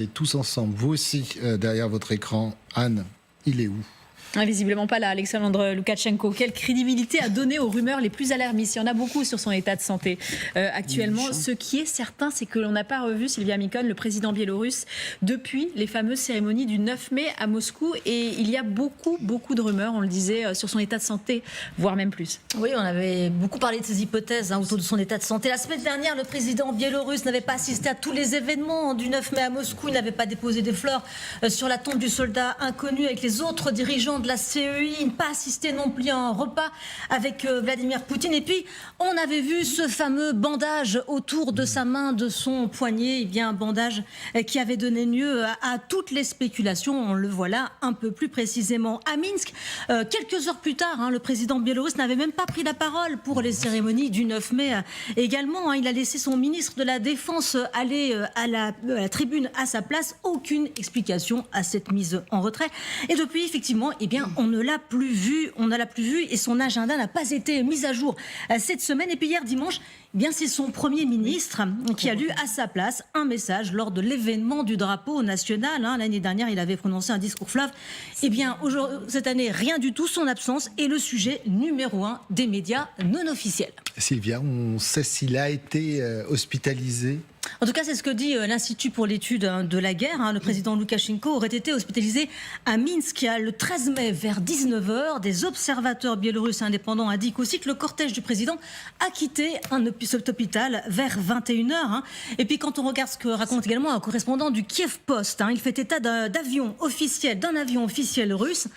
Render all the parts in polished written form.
Et tous ensemble, vous aussi, derrière votre écran, Anne, il est où ? Visiblement pas là, Alexandre Loukachenko. Quelle crédibilité a donné aux rumeurs les plus alarmistes ? Il y en a beaucoup sur son état de santé actuellement. Ce qui est certain, c'est que l'on n'a pas revu Sylvia Mikon, le président biélorusse, depuis les fameuses cérémonies du 9 mai à Moscou. Et il y a beaucoup de rumeurs, on le disait, sur son état de santé, voire même plus. Oui, on avait beaucoup parlé de ces hypothèses autour de son état de santé. La semaine dernière, le président biélorusse n'avait pas assisté à tous les événements du 9 mai à Moscou. Il n'avait pas déposé des fleurs sur la tombe du soldat inconnu avec les autres dirigeants de la CEI, il n'a pas assisté non plus à un repas avec Vladimir Poutine. Et puis, on avait vu ce fameux bandage autour de sa main, de son poignet, un bandage qui avait donné lieu à toutes les spéculations. On le voit là un peu plus précisément. À Minsk, quelques heures plus tard, le président biélorusse n'avait même pas pris la parole pour les cérémonies du 9 mai. Également, il a laissé son ministre de la Défense aller à la tribune à sa place. Aucune explication à cette mise en retrait. Et depuis, effectivement, on ne l'a plus vu, et son agenda n'a pas été mis à jour cette semaine. Et puis hier dimanche, c'est son Premier ministre qui a lu à sa place un message lors de l'événement du drapeau national. L'année dernière, il avait prononcé un discours fleuve. Cette année, rien du tout. Son absence est le sujet numéro 1 des médias non officiels. Sylvia, on sait s'il a été hospitalisé ? En tout cas, c'est ce que dit l'Institut pour l'étude de la guerre. Le président Loukachenko aurait été hospitalisé à Minsk le 13 mai vers 19h. Des observateurs biélorusses indépendants indiquent aussi que le cortège du président a quitté cet hôpital vers 21h. Et puis quand on regarde ce que raconte également un correspondant du Kiev Post, il fait état d'un avion officiel russe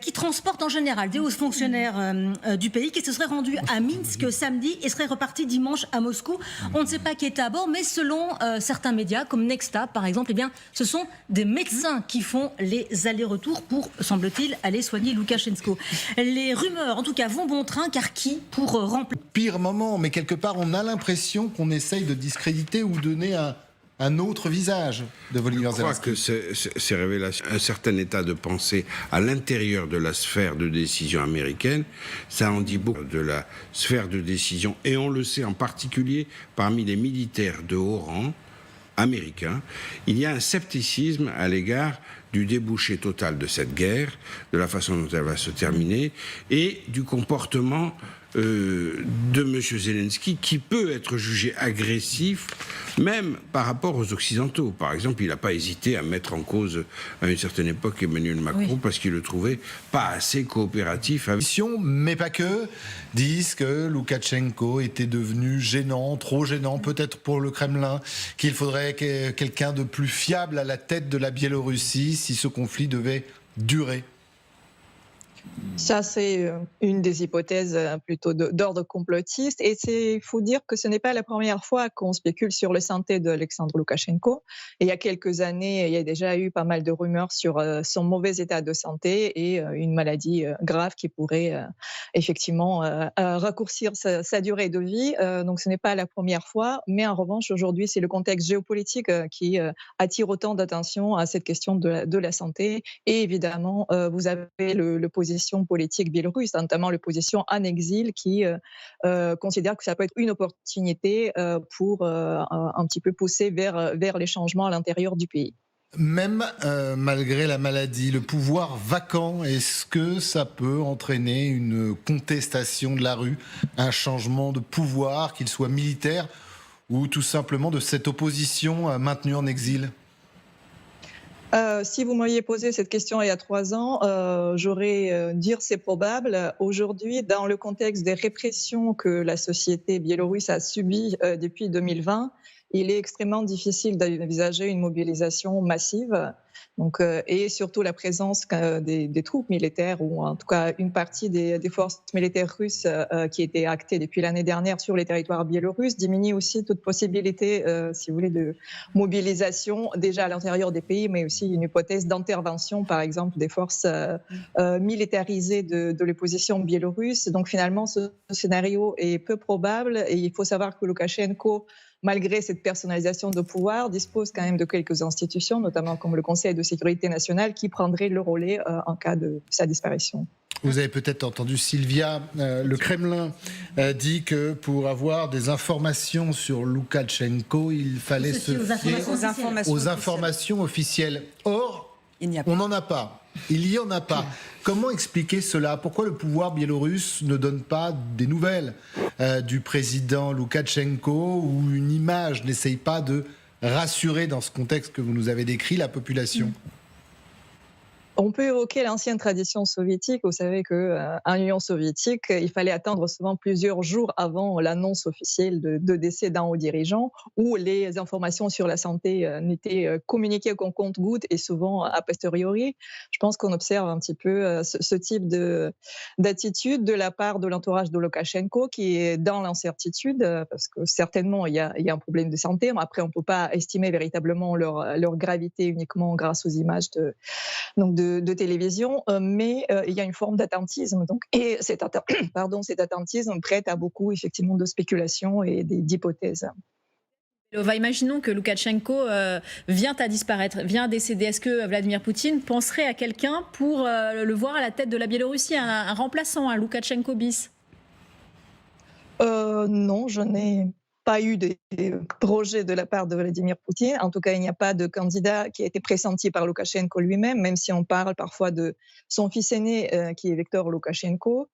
qui transporte en général des hauts fonctionnaires du pays qui se seraient rendus à Minsk samedi et seraient repartis dimanche à Moscou. On ne sait pas qui était à bord, mais selon certains médias comme Nexta par exemple, ce sont des médecins qui font les allers-retours pour, semble-t-il, aller soigner Loukachenko. Les rumeurs, en tout cas, vont bon train, car qui pour remplir... Pire moment, mais quelque part, on a l'impression qu'on essaye de discréditer ou donner un autre visage de Volodymyr Zelensky. Je crois que ces révélations, un certain état de pensée à l'intérieur de la sphère de décision américaine, ça en dit beaucoup de la sphère de décision, et on le sait en particulier parmi les militaires de haut rang américains. Il y a un scepticisme à l'égard du débouché total de cette guerre, de la façon dont elle va se terminer, et du comportement de M. Zelensky, qui peut être jugé agressif, même par rapport aux Occidentaux. Par exemple, il n'a pas hésité à mettre en cause, à une certaine époque, Emmanuel Macron, parce qu'il le trouvait pas assez coopératif. Mais pas que, disent que Loukachenko était devenu gênant, trop gênant, peut-être pour le Kremlin, qu'il faudrait quelqu'un de plus fiable à la tête de la Biélorussie si ce conflit devait durer. Ça, c'est une des hypothèses plutôt d'ordre complotiste. Et il faut dire que ce n'est pas la première fois qu'on spécule sur la santé d'Alexandre Loukachenko. Et il y a quelques années, il y a déjà eu pas mal de rumeurs sur son mauvais état de santé et une maladie grave qui pourrait effectivement raccourcir sa durée de vie. Donc ce n'est pas la première fois. Mais en revanche, aujourd'hui, c'est le contexte géopolitique qui attire autant d'attention à cette question de la santé. Et évidemment, vous avez l'opposition politique biélorusse, notamment l'opposition en exil, qui considère que ça peut être une opportunité pour un petit peu pousser vers les changements à l'intérieur du pays. Même malgré la maladie, le pouvoir vacant, est-ce que ça peut entraîner une contestation de la rue, un changement de pouvoir, qu'il soit militaire ou tout simplement de cette opposition maintenue en exil ? Si vous m'aviez posé cette question il y a 3 ans, j'aurais dire c'est probable. Aujourd'hui, dans le contexte des répressions que la société biélorusse a subies depuis 2020, il est extrêmement difficile d'envisager une mobilisation massive. Donc, et surtout la présence des troupes militaires, ou en tout cas une partie des forces militaires russes qui étaient actées depuis l'année dernière sur les territoires biélorusses, diminue aussi toute possibilité, si vous voulez, de mobilisation déjà à l'intérieur des pays, mais aussi une hypothèse d'intervention, par exemple, des forces militarisées de l'opposition biélorusse. Donc finalement, ce scénario est peu probable, et il faut savoir que Loukachenko malgré cette personnalisation de pouvoir, dispose quand même de quelques institutions, notamment comme le Conseil de sécurité nationale, qui prendrait le relais en cas de sa disparition. Vous avez peut-être entendu Sylvia, le Kremlin dit que pour avoir des informations sur Loukachenko, il fallait se fier aux informations officielles. Or, on n'en a pas. Il n'y en a pas. Comment expliquer cela? Pourquoi le pouvoir biélorusse ne donne pas des nouvelles du président Loukachenko, ou une image n'essaye pas de rassurer, dans ce contexte que vous nous avez décrit, la population? On peut évoquer l'ancienne tradition soviétique. Vous savez qu'en Union soviétique, il fallait attendre souvent plusieurs jours avant l'annonce officielle de décès d'un haut dirigeant, où les informations sur la santé n'étaient communiquées qu'en compte-gouttes et souvent a posteriori. Je pense qu'on observe un petit peu ce type d'attitude de la part de l'entourage de Loukachenko, qui est dans l'incertitude, parce que certainement il y a un problème de santé. Mais après, on ne peut pas estimer véritablement leur gravité uniquement grâce aux images de télévision, mais il y a une forme d'attentisme. Et cet attentisme prête à beaucoup effectivement de spéculations et d'hypothèses. Imaginons que Loukachenko vient à disparaître, vient à décéder. Est-ce que Vladimir Poutine penserait à quelqu'un pour le voir à la tête de la Biélorussie, un remplaçant, un Loukachenko bis? Non, je n'ai pas eu de projet de la part de Vladimir Poutine. En tout cas, il n'y a pas de candidat qui a été pressenti par Loukachenko lui-même, même si on parle parfois de son fils aîné, qui est Viktor Loukachenko.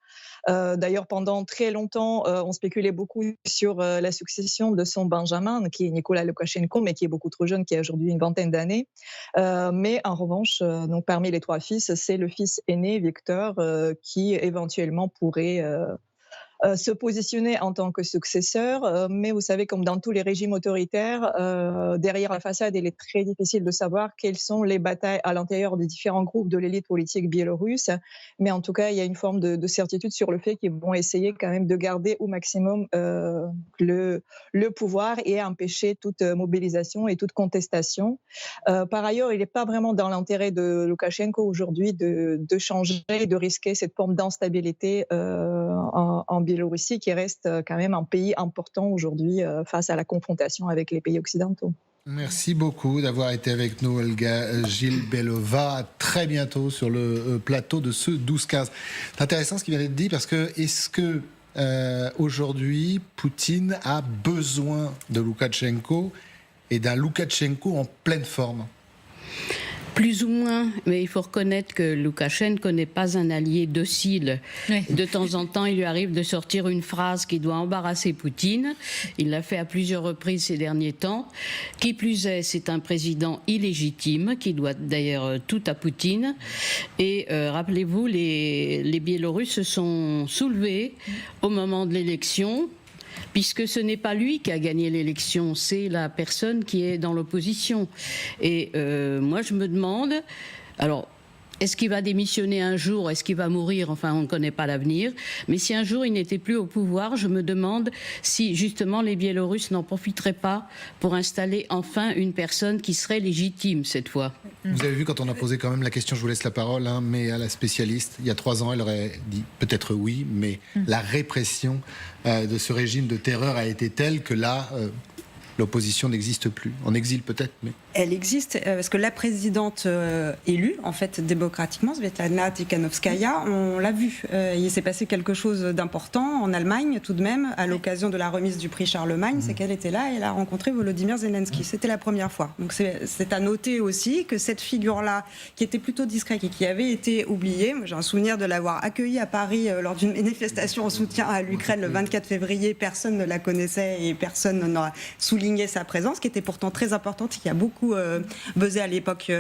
D'ailleurs, pendant très longtemps, on spéculait beaucoup sur la succession de son Benjamin, qui est Nicolas Loukachenko, mais qui est beaucoup trop jeune, qui a aujourd'hui une vingtaine d'années. Mais en revanche, donc, parmi les trois fils, c'est le fils aîné, Viktor, qui éventuellement pourrait se positionner en tant que successeur. Mais vous savez, comme dans tous les régimes autoritaires, derrière la façade, il est très difficile de savoir quelles sont les batailles à l'intérieur des différents groupes de l'élite politique biélorusse. Mais en tout cas, il y a une forme de certitude sur le fait qu'ils vont essayer quand même de garder au maximum le pouvoir et empêcher toute mobilisation et toute contestation. Par ailleurs, il n'est pas vraiment dans l'intérêt de Loukachenko aujourd'hui de changer, de risquer cette forme d'instabilité en Biélorussie, qui reste quand même un pays important aujourd'hui face à la confrontation avec les pays occidentaux. Merci beaucoup d'avoir été avec nous, Olga Gilbelova. À très bientôt sur le plateau de ce 12-15. C'est intéressant ce qui vient d'être dit, parce que est-ce que aujourd'hui Poutine a besoin de Loukachenko et d'un Loukachenko en pleine forme? Plus ou moins, mais il faut reconnaître que Loukachenko n'est pas un allié docile. Oui. De temps en temps, il lui arrive de sortir une phrase qui doit embarrasser Poutine. Il l'a fait à plusieurs reprises ces derniers temps. Qui plus est, c'est un président illégitime qui doit d'ailleurs tout à Poutine. Et rappelez-vous, les Biélorusses se sont soulevés au moment de l'élection, puisque ce n'est pas lui qui a gagné l'élection, c'est la personne qui est dans l'opposition. Et moi, je me demande, alors, est-ce qu'il va démissionner un jour? Est-ce qu'il va mourir? Enfin, on ne connaît pas l'avenir. Mais si un jour il n'était plus au pouvoir, je me demande si justement les Biélorusses n'en profiteraient pas pour installer enfin une personne qui serait légitime cette fois. Vous avez vu, quand on a posé quand même la question, je vous laisse la parole, hein, mais à la spécialiste, il y a 3 ans, elle aurait dit peut-être oui, mais la répression de ce régime de terreur a été telle que là, l'opposition n'existe plus. En exil peut-être, mais... Elle existe parce que la présidente élue, en fait, démocratiquement, Svetlana Tikhanovskaya, on l'a vu. Il s'est passé quelque chose d'important en Allemagne, tout de même, à l'occasion de la remise du prix Charlemagne, c'est qu'elle était là et elle a rencontré Volodymyr Zelensky. C'était la première fois. Donc c'est à noter aussi que cette figure-là, qui était plutôt discrète et qui avait été oubliée, j'ai un souvenir de l'avoir accueillie à Paris lors d'une manifestation en soutien à l'Ukraine le 24 février, personne ne la connaissait et personne n'a souligné sa présence, qui était pourtant très importante, qui a beaucoup buzzé à l'époque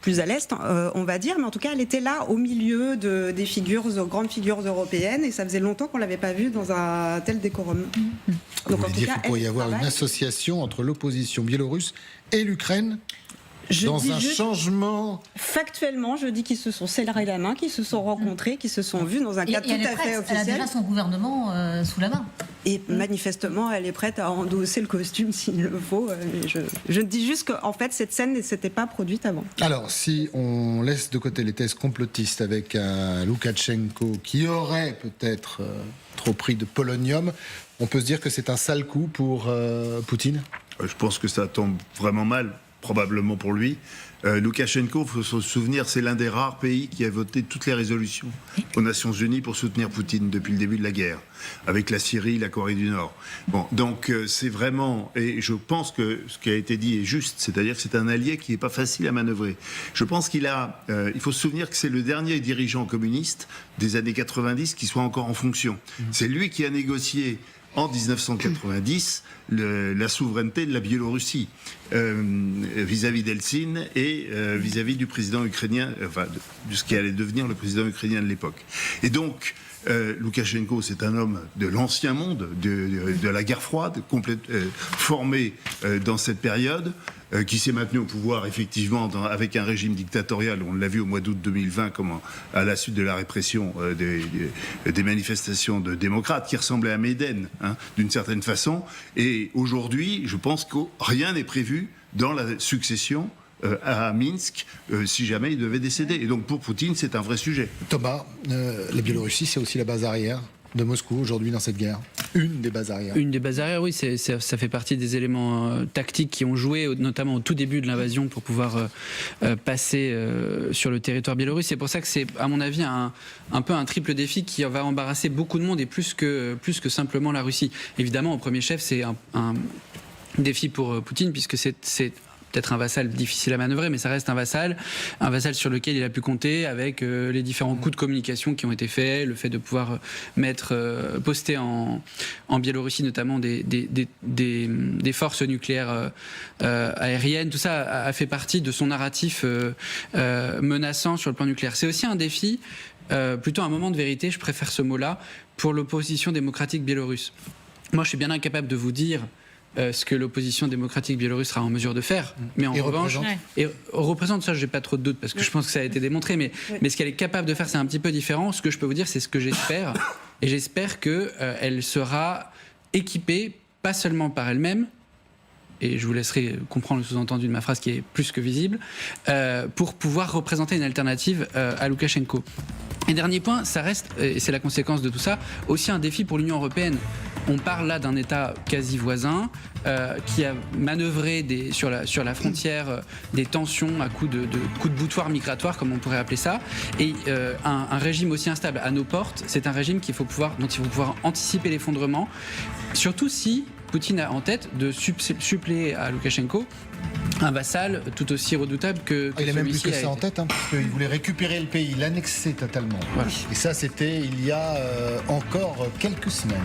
plus à l'Est, on va dire, mais en tout cas elle était là au milieu des grandes figures européennes, et ça faisait longtemps qu'on ne l'avait pas vue dans un tel décorum. Donc, vous voulez dire qu'il pourrait y avoir une association entre l'opposition biélorusse et l'Ukraine dans un changement... Factuellement, je dis qu'ils se sont serrés la main, qu'ils se sont rencontrés, qu'ils se sont vus dans un cadre tout à fait officiel. Elle a déjà son gouvernement sous la main. Et manifestement, elle est prête à endosser le costume s'il le faut. Je dis juste qu'en fait, cette scène ne s'était pas produite avant. Alors, si on laisse de côté les thèses complotistes avec un Loukachenko qui aurait peut-être trop pris de polonium, on peut se dire que c'est un sale coup pour Poutine ? Je pense que ça tombe vraiment mal, probablement pour lui. Loukachenko, il faut se souvenir, c'est l'un des rares pays qui a voté toutes les résolutions aux Nations Unies pour soutenir Poutine depuis le début de la guerre, avec la Syrie, la Corée du Nord. Bon, donc c'est vraiment, et je pense que ce qui a été dit est juste, c'est-à-dire que c'est un allié qui n'est pas facile à manœuvrer. Je pense il faut se souvenir que c'est le dernier dirigeant communiste des années 90 qui soit encore en fonction. C'est lui qui a négocié en 1990 la souveraineté de la Biélorussie vis-à-vis d'Eltsine et vis-à-vis du président ukrainien, de ce qui allait devenir le président ukrainien de l'époque. Et donc, Loukachenko, c'est un homme de l'ancien monde, de la guerre froide, formé dans cette période, qui s'est maintenu au pouvoir effectivement avec un régime dictatorial. On l'a vu au mois d'août 2020, à la suite de la répression des manifestations de démocrates, qui ressemblaient à Médène, d'une certaine façon. Et aujourd'hui, je pense que rien n'est prévu dans la succession à Minsk, si jamais il devait décéder. Et donc pour Poutine, c'est un vrai sujet. Thomas, la Biélorussie, c'est aussi la base arrière de Moscou aujourd'hui dans cette guerre. Une des bases arrière. Une des bases arrière, oui, ça fait partie des éléments tactiques qui ont joué, notamment au tout début de l'invasion, pour pouvoir passer sur le territoire biélorusse. C'est pour ça que c'est, à mon avis, un peu un triple défi qui va embarrasser beaucoup de monde, et plus que simplement la Russie. Évidemment, au premier chef, c'est un défi pour Poutine, puisque c'est peut-être un vassal difficile à manœuvrer, mais ça reste un vassal sur lequel il a pu compter avec les différents coups de communication qui ont été faits, le fait de pouvoir poster en Biélorussie notamment des forces nucléaires aériennes. Tout ça a fait partie de son narratif menaçant sur le plan nucléaire. C'est aussi un défi, plutôt un moment de vérité, je préfère ce mot-là, pour l'opposition démocratique biélorusse. Moi, je suis bien incapable de vous dire ce que l'opposition démocratique biélorusse sera en mesure de faire. Mais en revanche, représente ça, j'ai pas trop de doutes parce que je pense que ça a été démontré. Mais ce qu'elle est capable de faire, c'est un petit peu différent. Ce que je peux vous dire, c'est ce que j'espère. Et j'espère qu'elle sera équipée, pas seulement par elle-même, et je vous laisserai comprendre le sous-entendu de ma phrase qui est plus que visible, pour pouvoir représenter une alternative à Loukachenko. Et dernier point, ça reste, et c'est la conséquence de tout ça, aussi un défi pour l'Union européenne. On parle là d'un État quasi voisin qui a manœuvré sur la frontière des tensions à coups de boutoir migratoire, comme on pourrait appeler ça. Et un régime aussi instable à nos portes, c'est un régime dont il faut pouvoir anticiper l'effondrement, surtout si Poutine a en tête de suppléer à Loukachenko un vassal tout aussi redoutable que il a même plus que ça en tête, parce qu'il voulait récupérer le pays, l'annexer totalement. Voilà. Et ça, c'était il y a encore quelques semaines.